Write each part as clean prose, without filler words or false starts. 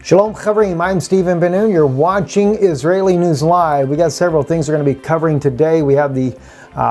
Shalom Chavrim, I'm Stephen Ben-Nun. You're watching Israeli News Live. We got several things we're going to be covering today. We have the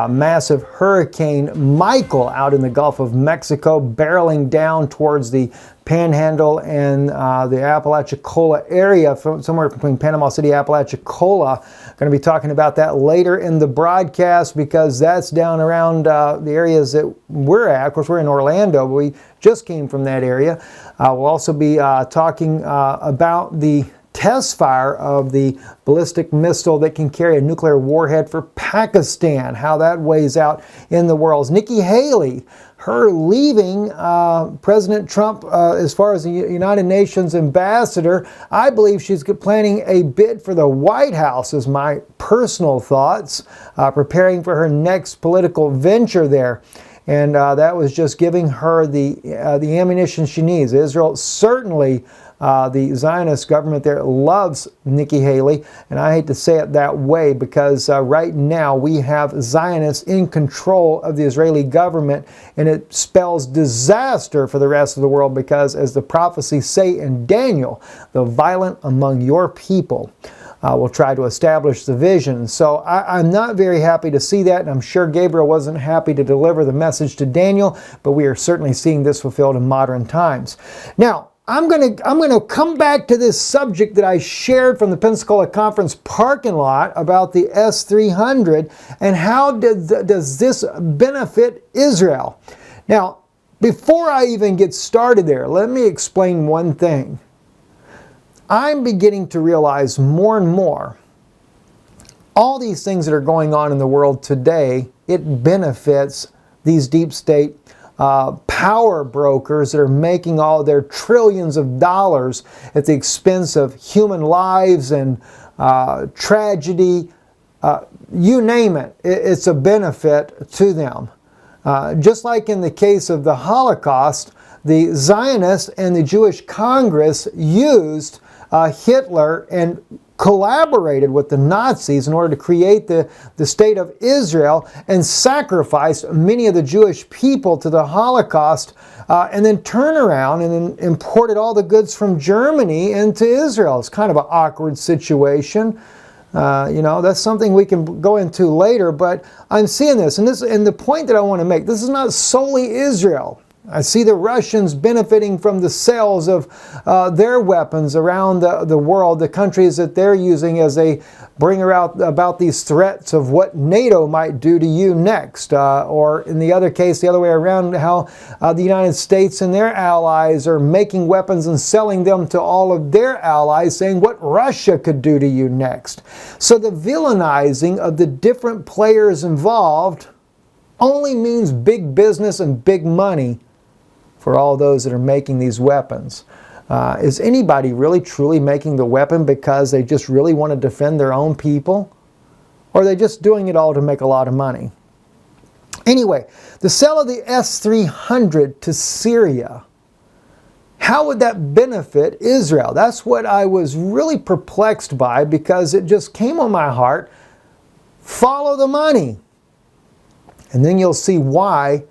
massive Hurricane Michael out in the Gulf of Mexico, barreling down towards the Panhandle and the Apalachicola area, somewhere between Panama City and Apalachicola. Going to be talking about that later in the broadcast because that's down around the areas that we're at. Of course, we're in Orlando, but we just came from that area. We'll also be talking about the test fire of the ballistic missile that can carry a nuclear warhead for Pakistan, how that weighs out in the world. Nikki Haley, her leaving President Trump as far as the United Nations ambassador, I believe she's planning a bid for the White House, is my personal thoughts, preparing for her next political venture there. And that was just giving her the ammunition she needs. Israel certainly, the Zionist government there loves Nikki Haley, and I hate to say it that way because right now we have Zionists in control of the Israeli government, and it spells disaster for the rest of the world because, as the prophecies say in Daniel, the violent among your people will try to establish the vision. So I'm not very happy to see that, and I'm sure Gabriel wasn't happy to deliver the message to Daniel, but we are certainly seeing this fulfilled in modern times. Now, I'm going to come back to this subject that I shared from the Pensacola Conference parking lot about the S-300 and how does this benefit Israel. Now, before I even get started there, let me explain one thing. I'm beginning to realize more and more all these things that are going on in the world today, it benefits these deep state power brokers that are making all their trillions of dollars at the expense of human lives and tragedy. You name it, it's a benefit to them. Just like in the case of the Holocaust, the Zionists and the Jewish Congress used Hitler and collaborated with the Nazis in order to create the state of Israel and sacrificed many of the Jewish people to the Holocaust and then turned around and then imported all the goods from Germany into Israel. It's kind of an awkward situation. You know, that's something we can go into later, but I'm seeing this. And the point that I want to make, this is not solely Israel. I see the Russians benefiting from the sales of their weapons around the world, the countries that they're using as they bring about these threats of what NATO might do to you next. Or in the other case, the other way around, how the United States and their allies are making weapons and selling them to all of their allies, saying what Russia could do to you next. So the villainizing of the different players involved only means big business and big money for all those that are making these weapons. Is anybody really truly making the weapon because they just really want to defend their own people? Or are they just doing it all to make a lot of money? Anyway, the sale of the S-300 to Syria, how would that benefit Israel? That's what I was really perplexed by because it just came on my heart. Follow the money. And then you'll see why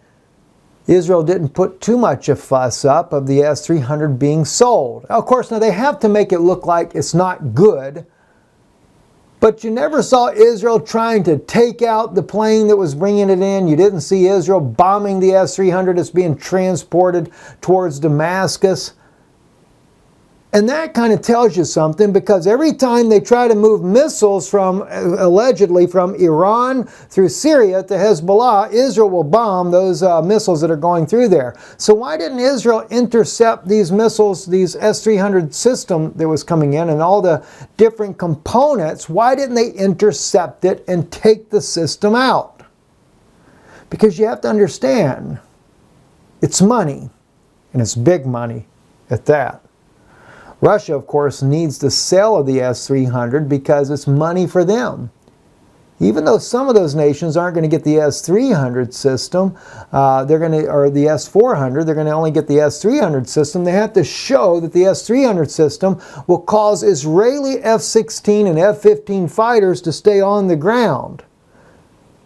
Israel didn't put too much a fuss up of the S-300 being sold. Of course, now they have to make it look like it's not good, but you never saw Israel trying to take out the plane that was bringing it in. You didn't see Israel bombing the S-300 that's being transported towards Damascus. And that kind of tells you something because every time they try to move missiles from, allegedly from Iran through Syria to Hezbollah, Israel will bomb those missiles that are going through there. So why didn't Israel intercept these missiles, these S-300 system that was coming in and all the different components? Why didn't they intercept it and take the system out? Because you have to understand, it's money, and it's big money at that. Russia, of course, needs the sale of the S-300 because it's money for them. Even though some of those nations aren't going to get the S-300 system, or the S-400, they're going to only get the S-300 system. They have to show that the S-300 system will cause Israeli F-16 and F-15 fighters to stay on the ground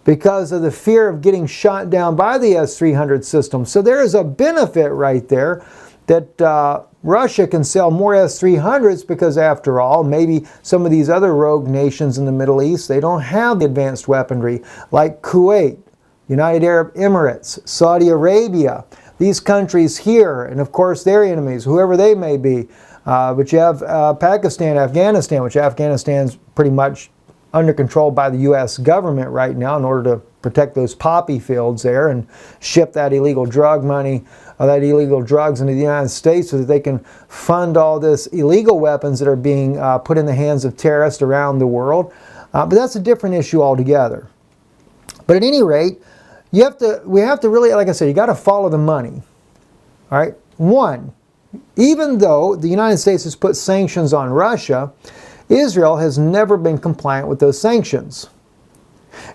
because of the fear of getting shot down by the S-300 system. So there is a benefit right there that Russia can sell more S-300s because, after all, maybe some of these other rogue nations in the Middle East, they don't have the advanced weaponry like Kuwait, United Arab Emirates, Saudi Arabia, these countries here, and of course their enemies, whoever they may be. But you have Pakistan, Afghanistan, which Afghanistan's pretty much under control by the U.S. government right now in order to protect those poppy fields there and ship that illegal drug money, that illegal drugs into the United States so that they can fund all this illegal weapons that are being put in the hands of terrorists around the world. But that's a different issue altogether. But at any rate, we have to really, like I said, you got to follow the money. All right. One, even though the United States has put sanctions on Russia, Israel has never been compliant with those sanctions.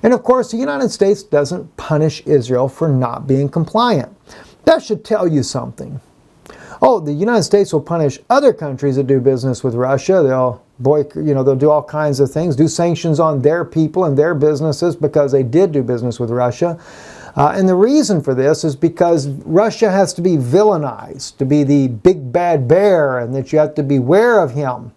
And of course, the United States doesn't punish Israel for not being compliant. That should tell you something. Oh, the United States will punish other countries that do business with Russia. They'll they'll do all kinds of things, do sanctions on their people and their businesses because they did do business with Russia. And the reason for this is because Russia has to be villainized, to be the big bad bear, and that you have to beware of him.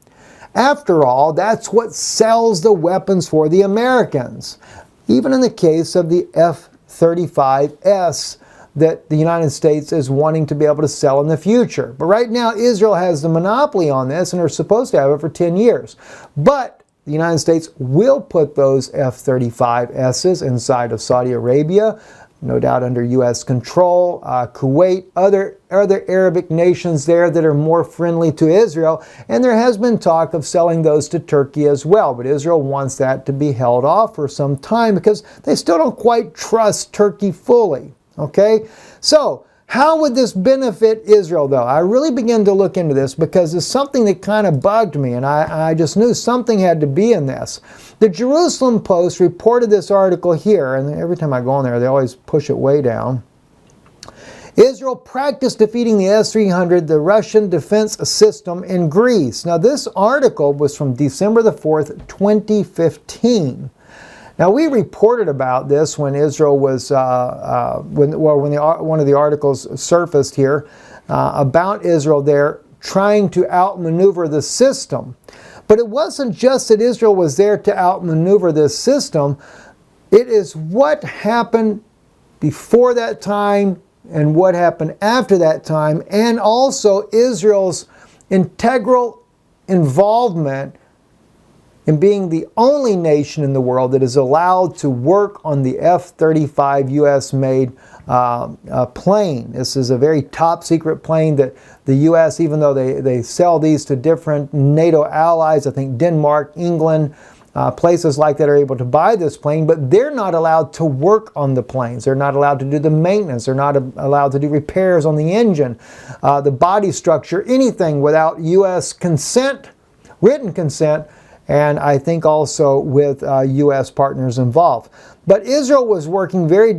After all, that's what sells the weapons for the Americans. Even in the case of the F-35S that the United States is wanting to be able to sell in the future. But right now, Israel has the monopoly on this and are supposed to have it for 10 years. But the United States will put those F-35Ss inside of Saudi Arabia, no doubt under U.S. control, Kuwait, other Arabic nations there that are more friendly to Israel, and there has been talk of selling those to Turkey as well, but Israel wants that to be held off for some time because they still don't quite trust Turkey fully, okay? So, how would this benefit Israel, though? I really began to look into this because it's something that kind of bugged me, and I just knew something had to be in this. The Jerusalem Post reported this article here, and every time I go on there, they always push it way down. Israel practiced defeating the S-300, the Russian defense system in Greece. Now, this article was from December the 4th, 2015. Now, we reported about this when Israel was, when one of the articles surfaced here about Israel there trying to outmaneuver the system. But it wasn't just that Israel was there to outmaneuver this system. It is what happened before that time and what happened after that time, and also Israel's integral involvement in being the only nation in the world that is allowed to work on the F-35 U.S.-made plane. This is a very top secret plane that the U.S., even though they sell these to different NATO allies, I think Denmark, England, places like that are able to buy this plane, but they're not allowed to work on the planes. They're not allowed to do the maintenance. They're not allowed to do repairs on the engine, the body structure, anything without U.S. consent, written consent, and I think also with U.S. partners involved. But Israel was working very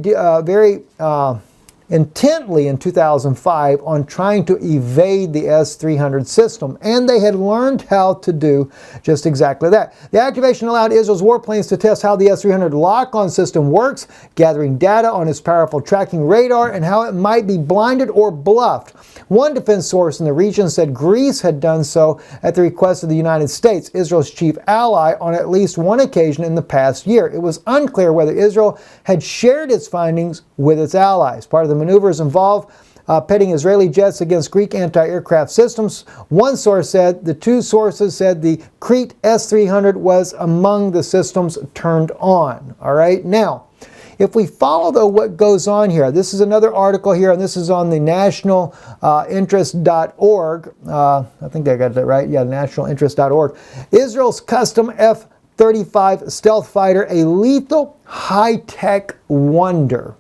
intently in 2005 on trying to evade the S-300 system, and they had learned how to do just exactly that. The activation allowed Israel's warplanes to test how the S-300 lock-on system works, gathering data on its powerful tracking radar and how it might be blinded or bluffed. One defense source in the region said Greece had done so at the request of the United States, Israel's chief ally, on at least one occasion in the past year. It was unclear whether Israel had shared its findings with its allies. Part of the maneuvers involve pitting Israeli jets against Greek anti-aircraft systems. One source said, the two sources said the Crete S-300 was among the systems turned on. All right, now, if we follow, though, what goes on here, this is another article here, and this is on the nationalinterest.org. I think I got that right. Yeah, nationalinterest.org. Israel's custom F-35 stealth fighter, a lethal high-tech wonder.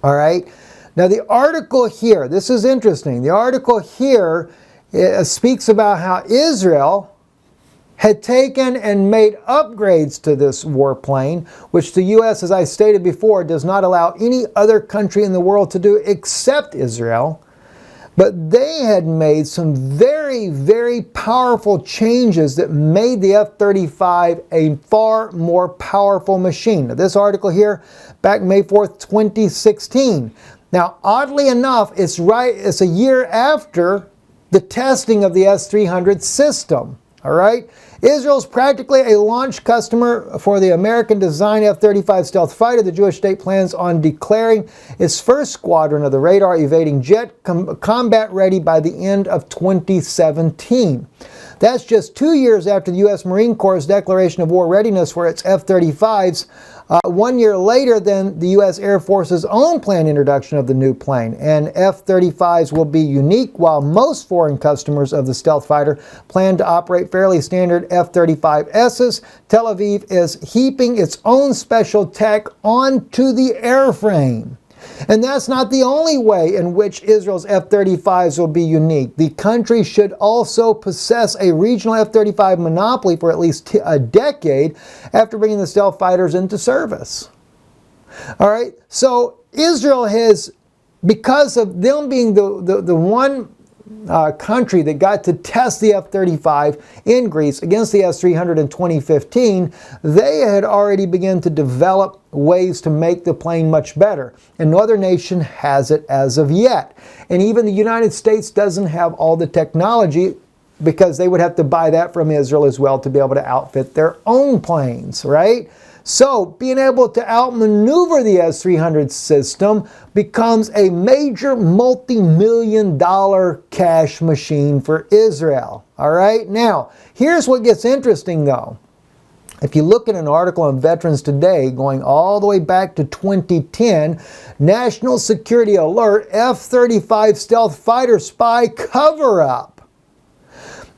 All right. Now, the article here, this is interesting. The article here speaks about how Israel had taken and made upgrades to this warplane, which the U.S., as I stated before, does not allow any other country in the world to do except Israel. But they had made some very, very powerful changes that made the F-35 a far more powerful machine. Now, this article here, back May 4th, 2016, Now, oddly enough, it's a year after the testing of the S-300 system. All right? Israel's practically a launch customer for the American-designed F-35 stealth fighter. The Jewish state plans on declaring its first squadron of the radar-evading jet combat-ready by the end of 2017. That's just 2 years after the U.S. Marine Corps' declaration of war readiness for its F-35s, 1 year later than the U.S. Air Force's own planned introduction of the new plane. And F-35s will be unique, while most foreign customers of the stealth fighter plan to operate fairly standard F-35Ss. Tel Aviv is heaping its own special tech onto the airframe. And that's not the only way in which Israel's F-35s will be unique. The country should also possess a regional F-35 monopoly for at least a decade after bringing the stealth fighters into service. All right, so Israel has, because of them being the one country that got to test the F-35 in Greece against the S-300 in 2015, they had already begun to develop ways to make the plane much better. And no other nation has it as of yet. And even the United States doesn't have all the technology, because they would have to buy that from Israel as well to be able to outfit their own planes, right? So being able to outmaneuver the S-300 system becomes a major multi-million-dollar cash machine for Israel. All right, now here's what gets interesting though. If you look at an article on Veterans Today going all the way back to 2010, National Security Alert, F-35 stealth fighter spy cover-up.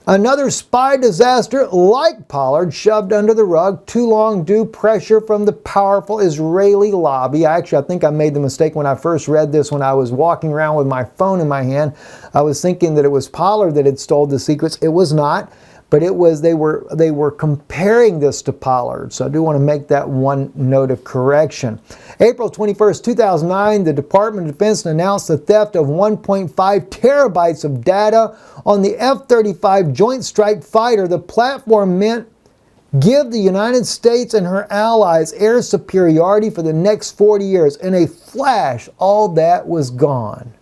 Another spy disaster like Pollard shoved under the rug, too long due pressure from the powerful Israeli lobby. I think I made the mistake when I first read this when I was walking around with my phone in my hand. I was thinking that it was Pollard that had stole the secrets. It was not, but it was they were comparing this to Pollard. So I do want to make that one note of correction. April 21st, 2009, the Department of Defense announced the theft of 1.5 terabytes of data on the F-35 Joint Strike Fighter. The platform meant give the United States and her allies air superiority for the next 40 years. In a flash, all that was gone.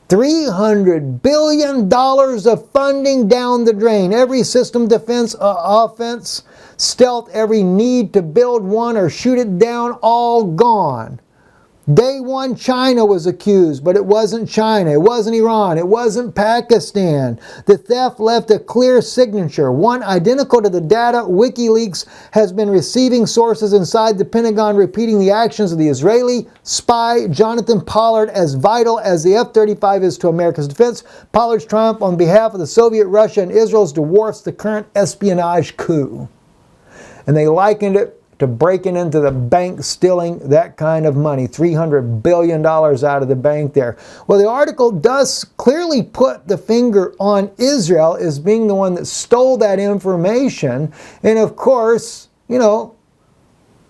$300 billion of funding down the drain. Every system defense, offense, stealth, every need to build one or shoot it down, all gone. Day one, China was accused, but it wasn't China, it wasn't Iran, it wasn't Pakistan. The theft left a clear signature, one identical to the data WikiLeaks has been receiving. Sources inside the Pentagon repeating the actions of the Israeli spy Jonathan Pollard. As vital as the F-35 is to America's defense, Pollard's triumph on behalf of the Soviet Russia and Israel's dwarfs the current espionage coup. And they likened it to breaking into the bank, stealing that kind of money, $300 billion out of the bank there. Well, the article does clearly put the finger on Israel as being the one that stole that information. And of course, you know,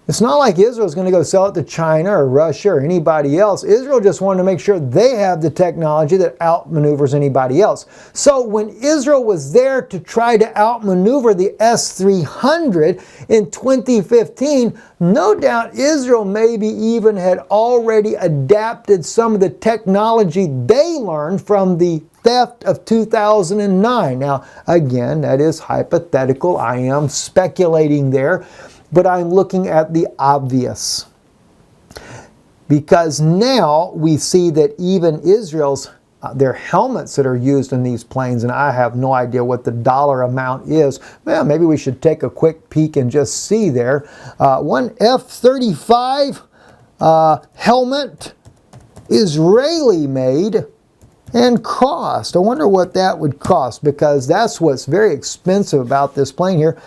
it's not like Israel's going to go sell it to China or Russia or anybody else. Israel just wanted to make sure they have the technology that outmaneuvers anybody else. So when Israel was there to try to outmaneuver the S-300 in 2015, no doubt Israel maybe even had already adapted some of the technology they learned from the theft of 2009. Now, again, that is hypothetical. I am speculating there. But I'm looking at the obvious. Because now we see that even Israel's, their helmets that are used in these planes, and I have no idea what the dollar amount is. Well, maybe we should take a quick peek and just see there. One F-35 helmet, Israeli made, and cost. I wonder what that would cost, because that's what's very expensive about this plane here.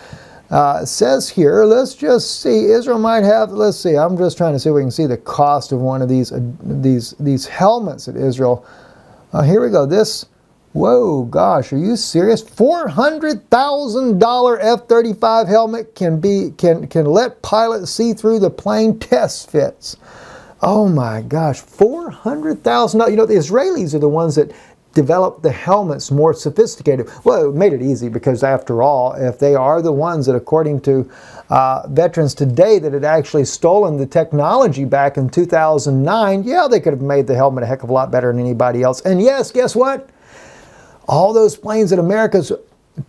It says here, let's just see, Israel might have, let's see, I'm just trying to see if we can see the cost of one of these helmets that Israel, here we go, this, whoa, gosh, are you serious? $400,000 F-35 helmet can let pilots see through the plane test fits. Oh my gosh, $400,000, you know, the Israelis are the ones that developed the helmets more sophisticated. Well, it made it easy because, after all, if they are the ones that, according to veterans today, that had actually stolen the technology back in 2009, yeah, they could have made the helmet a heck of a lot better than anybody else. And yes, guess what? All those planes that America's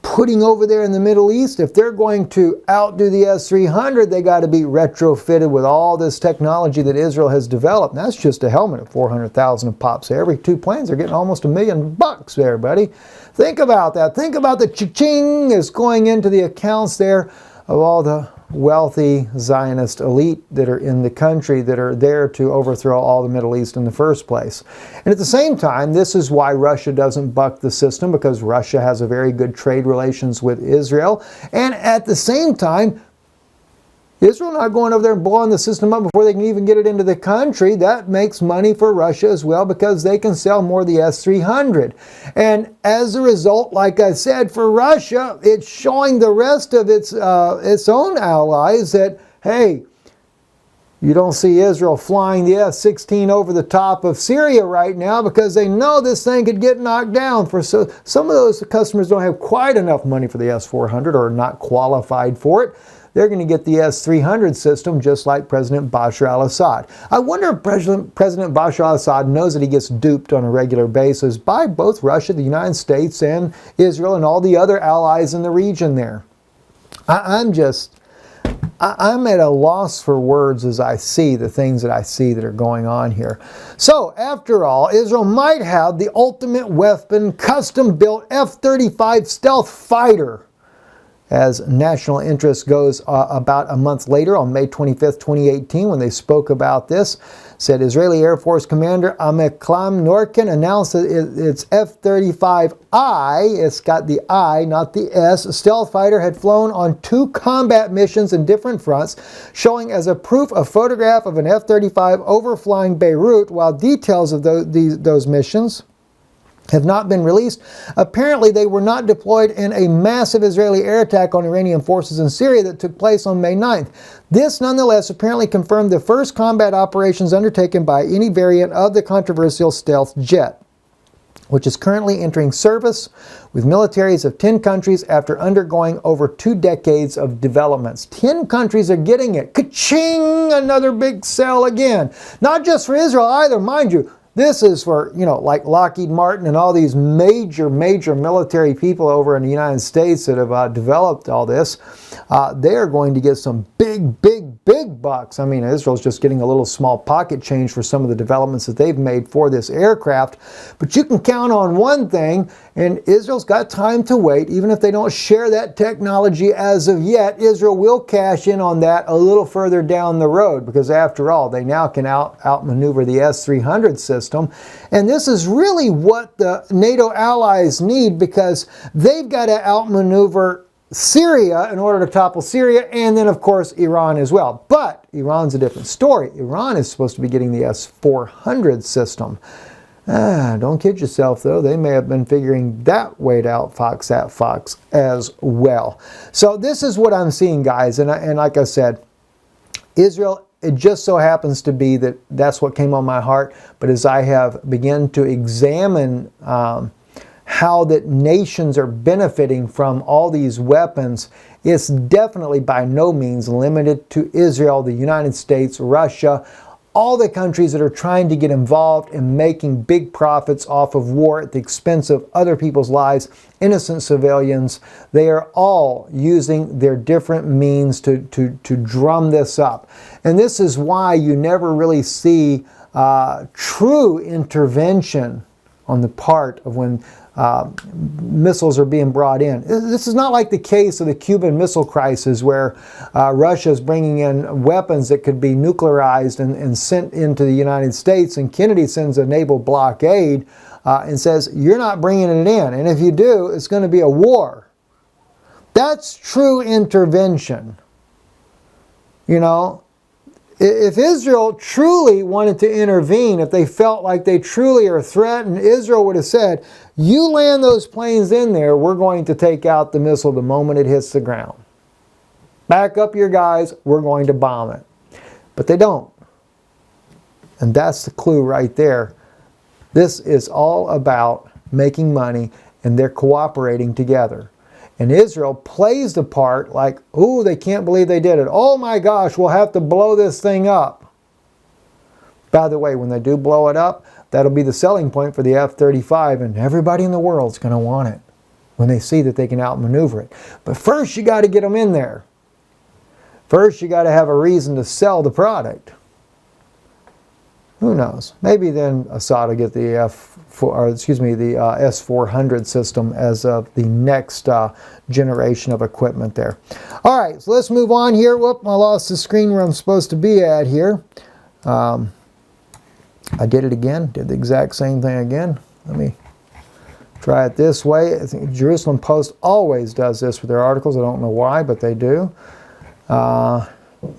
putting over there in the Middle East, if they're going to outdo the S-300, they got to be retrofitted with all this technology that Israel has developed. And that's just a helmet at $400,000 a pop. So every 2 planes are getting almost $1 million there, buddy. Think about that. Think about the cha-ching that's going into the accounts there of all the wealthy Zionist elite that are in the country that are there to overthrow all the Middle East in the first place. And at the same time, this is why Russia doesn't buck the system, because Russia has a very good trade relations with Israel. And at the same time, Israel not going over there and blowing the system up before they can even get it into the country. That makes money for Russia as well, because they can sell more of the S-300. And as a result, like I said, for Russia, it's showing the rest of its own allies that, hey, you don't see Israel flying the F-16 over the top of Syria right now, because they know this thing could get knocked down. So some of those customers don't have quite enough money for the S-400 or are not qualified for it. They're going to get the S-300 system, just like President Bashar al-Assad. I wonder if President Bashar al-Assad knows that he gets duped on a regular basis by both Russia, the United States, and Israel, and all the other allies in the region there. I'm at a loss for words as I see the things that I see that are going on here. So, after all, Israel might have the ultimate weapon, custom-built F-35 stealth fighter. As national interest goes about a month later, on May 25th, 2018, when they spoke about this, said Israeli Air Force Commander Amiklam Norkin announced that its F-35I, it's got the I, not the S, stealth fighter had flown on 2 combat missions in different fronts, showing as a proof a photograph of an F-35 overflying Beirut, while details of those missions have not been released. Apparently, they were not deployed in a massive Israeli air attack on Iranian forces in Syria that took place on May 9th. This, nonetheless, apparently confirmed the first combat operations undertaken by any variant of the controversial stealth jet, which is currently entering service with militaries of 10 countries after undergoing over 2 decades of developments. 10 countries are getting it. Ka-ching! Another big sell again. Not just for Israel either, mind you. This is for, like Lockheed Martin and all these major military people over in the United States that have developed all this. They are going to get some big bucks. I mean, Israel's just getting a little small pocket change for some of the developments that they've made for this aircraft. But you can count on one thing, and Israel's got time to wait. Even if they don't share that technology as of yet, Israel will cash in on that a little further down the road, because after all, they now can outmaneuver the S-300 system. And this is really what the NATO allies need, because they've got to outmaneuver Syria in order to topple Syria, and then of course Iran as well. But Iran's a different story. Iran is supposed to be getting the S-400 system. Don't kid yourself though, they may have been figuring that way out Fox at Fox as well. So this is what I'm seeing, guys, and like I said, Israel, it just so happens to be that that's what came on my heart. But as I have begun to examine how that nations are benefiting from all these weapons, it's definitely by no means limited to Israel, the United States, Russia, all the countries that are trying to get involved in making big profits off of war at the expense of other people's lives, innocent civilians. They are all using their different means to drum this up. And this is why you never really see true intervention on the part of when missiles are being brought in. This is not like the case of the Cuban Missile Crisis, where Russia is bringing in weapons that could be nuclearized and sent into the United States, and Kennedy sends a naval blockade and says, you're not bringing it in, and if you do, it's going to be a war. That's true intervention. If Israel truly wanted to intervene, if they felt like they truly are threatened, Israel would have said, you land those planes in there, we're going to take out the missile the moment it hits the ground. Back up your guys, we're going to bomb it. But they don't. And that's the clue right there. This is all about making money, and they're cooperating together. And Israel plays the part like, oh, they can't believe they did it. Oh my gosh, we'll have to blow this thing up. By the way, when they do blow it up, that'll be the selling point for the F-35, and everybody in the world's going to want it when they see that they can outmaneuver it. But first, you got to get them in there. First, you got to have a reason to sell the product. Who knows? Maybe then Assad will get the S-400 system as of the next generation of equipment there. All right, so let's move on here. Whoop, I lost the screen where I'm supposed to be at here. I did it again. Did the exact same thing again. Let me try it this way. I think Jerusalem Post always does this with their articles. I don't know why, but they do.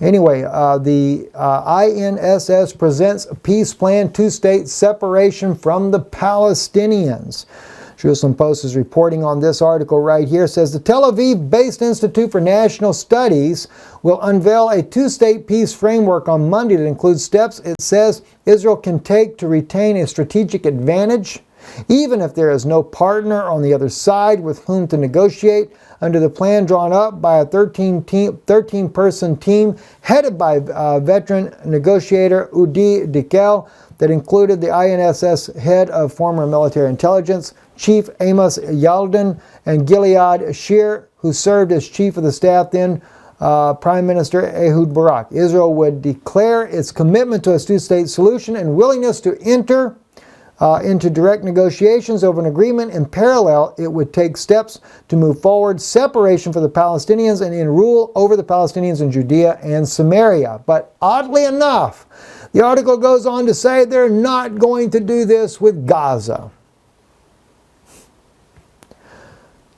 Anyway, the INSS presents a peace plan, two-state separation from the Palestinians. Jerusalem Post is reporting on this article right here. It says the Tel Aviv-based Institute for National Studies will unveil a two-state peace framework on Monday that includes steps it says Israel can take to retain a strategic advantage, even if there is no partner on the other side with whom to negotiate, under the plan drawn up by a 13-person team headed by veteran negotiator Udi Dikel that included the INSS head of former military intelligence, Chief Amos Yalden, and Gilead Shir, who served as chief of the staff then, Prime Minister Ehud Barak. Israel would declare its commitment to a two-state solution and willingness to enter into direct negotiations over an agreement. In parallel, it would take steps to move forward separation for the Palestinians and in rule over the Palestinians in Judea and Samaria. But oddly enough, the article goes on to say they're not going to do this with Gaza.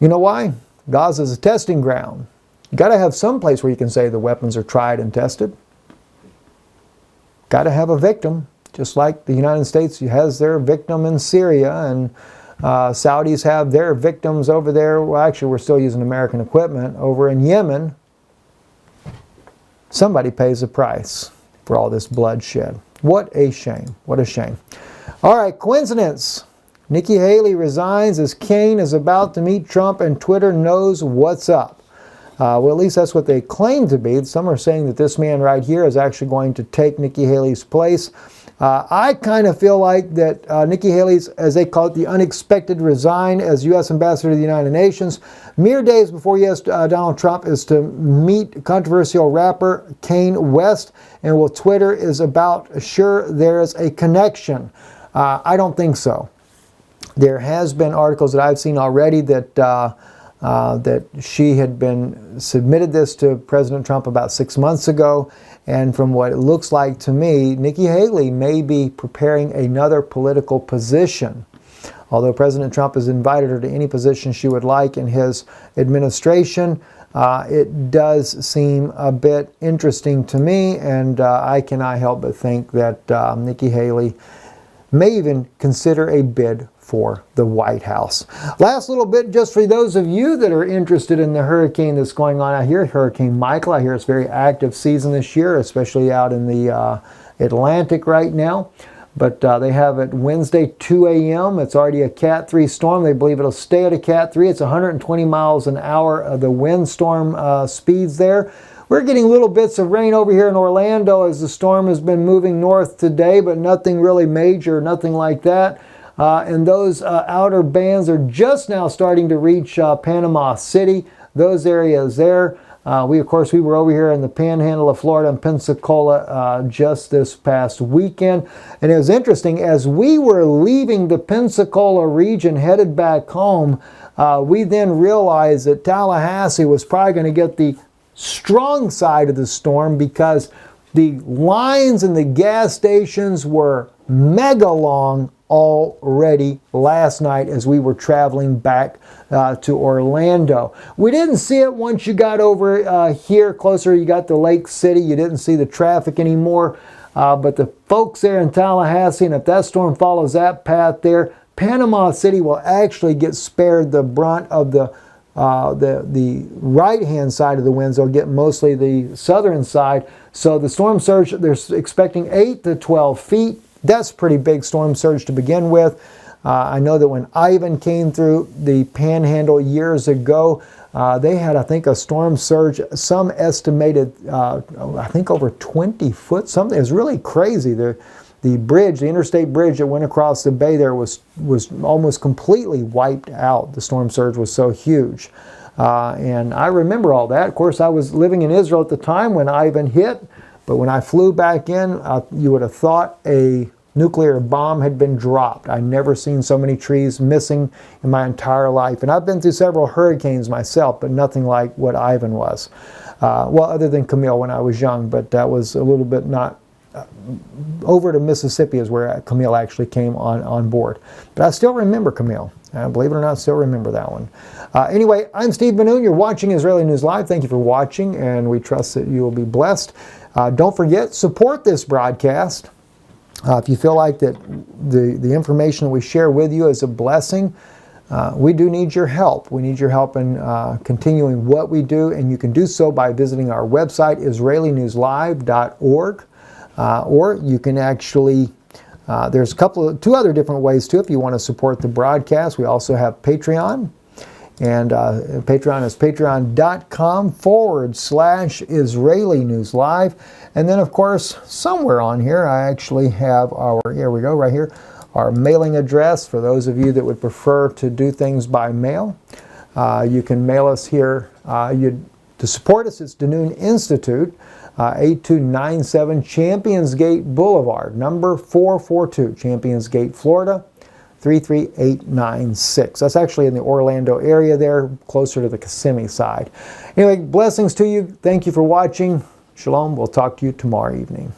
You know why? Gaza is a testing ground. You got to have some place where you can say the weapons are tried and tested. Got to have a victim. Just like the United States has their victim in Syria, and Saudis have their victims over there. Well, actually, we're still using American equipment over in Yemen. Somebody pays the price for all this bloodshed. What a shame. What a shame. All right, coincidence. Nikki Haley resigns as Kane is about to meet Trump, and Twitter knows what's up. Well, at least that's what they claim to be. Some are saying that this man right here is actually going to take Nikki Haley's place. I kind of feel like that Nikki Haley's, as they call it, the unexpected resign as U.S. Ambassador to the United Nations, mere days before he asked Donald Trump is to meet controversial rapper Kane West, and well, Twitter is about sure there's a connection. I don't think so. There has been articles that I've seen already that that she had been submitted this to President Trump about 6 months ago. And from what it looks like to me, Nikki Haley may be preparing another political position. Although President Trump has invited her to any position she would like in his administration, it does seem a bit interesting to me, and I cannot help but think that Nikki Haley may even consider a bid for the White House. Last little bit, just for those of you that are interested in the hurricane that's going on out here, Hurricane Michael. I hear it's a very active season this year, especially out in the Atlantic right now. But they have it Wednesday, 2 a.m. It's already a Cat 3 storm. They believe it'll stay at a Cat 3. It's 120 miles an hour, the windstorm speeds there. We're getting little bits of rain over here in Orlando as the storm has been moving north today, but nothing really major, nothing like that. And those outer bands are just now starting to reach Panama City, those areas there. We were over here in the panhandle of Florida and Pensacola just this past weekend. And it was interesting, as we were leaving the Pensacola region headed back home, we then realized that Tallahassee was probably going to get the strong side of the storm because the lines in the gas stations were mega long already last night as we were traveling back to Orlando. We didn't see it once you got over here closer. You got to Lake City. You didn't see the traffic anymore. But the folks there in Tallahassee, and if that storm follows that path there, Panama City will actually get spared the brunt of the right-hand side of the winds. They'll get mostly the southern side. So the storm surge, they're expecting 8 to 12 feet. That's a pretty big storm surge to begin with. I know that when Ivan came through the Panhandle years ago, they had, I think, a storm surge. Some estimated, I think, over 20 foot. Something. It was really crazy. The bridge, the interstate bridge that went across the bay there was almost completely wiped out. The storm surge was so huge. And I remember all that. Of course, I was living in Israel at the time when Ivan hit. But when I flew back in, you would have thought a nuclear bomb had been dropped. I've never seen so many trees missing in my entire life. And I've been through several hurricanes myself, but nothing like what Ivan was. Well, other than Camille when I was young, but that was a little bit not... over to Mississippi is where Camille actually came on board. But I still remember Camille. Believe it or not, I still remember that one. Anyway, I'm Steve Ben-Nun. You're watching Israeli News Live. Thank you for watching, and we trust that you will be blessed. Don't forget, support this broadcast. If you feel like that the information that we share with you is a blessing, we do need your help. We need your help in continuing what we do, and you can do so by visiting our website, israelinewslive.org. Or you can actually, there's two other different ways too if you want to support the broadcast. We also have Patreon, and Patreon is patreon.com/Israeli News Live. And then, of course, somewhere on here, I actually have here we go, right here, our mailing address for those of you that would prefer to do things by mail. You can mail us here. To support us, it's Ben-Nun Institute, 8297 Champions Gate Boulevard, number 442, Champions Gate, Florida, 33896. That's actually in the Orlando area there, closer to the Kissimmee side. Anyway, blessings to you. Thank you for watching. Shalom. We'll talk to you tomorrow evening.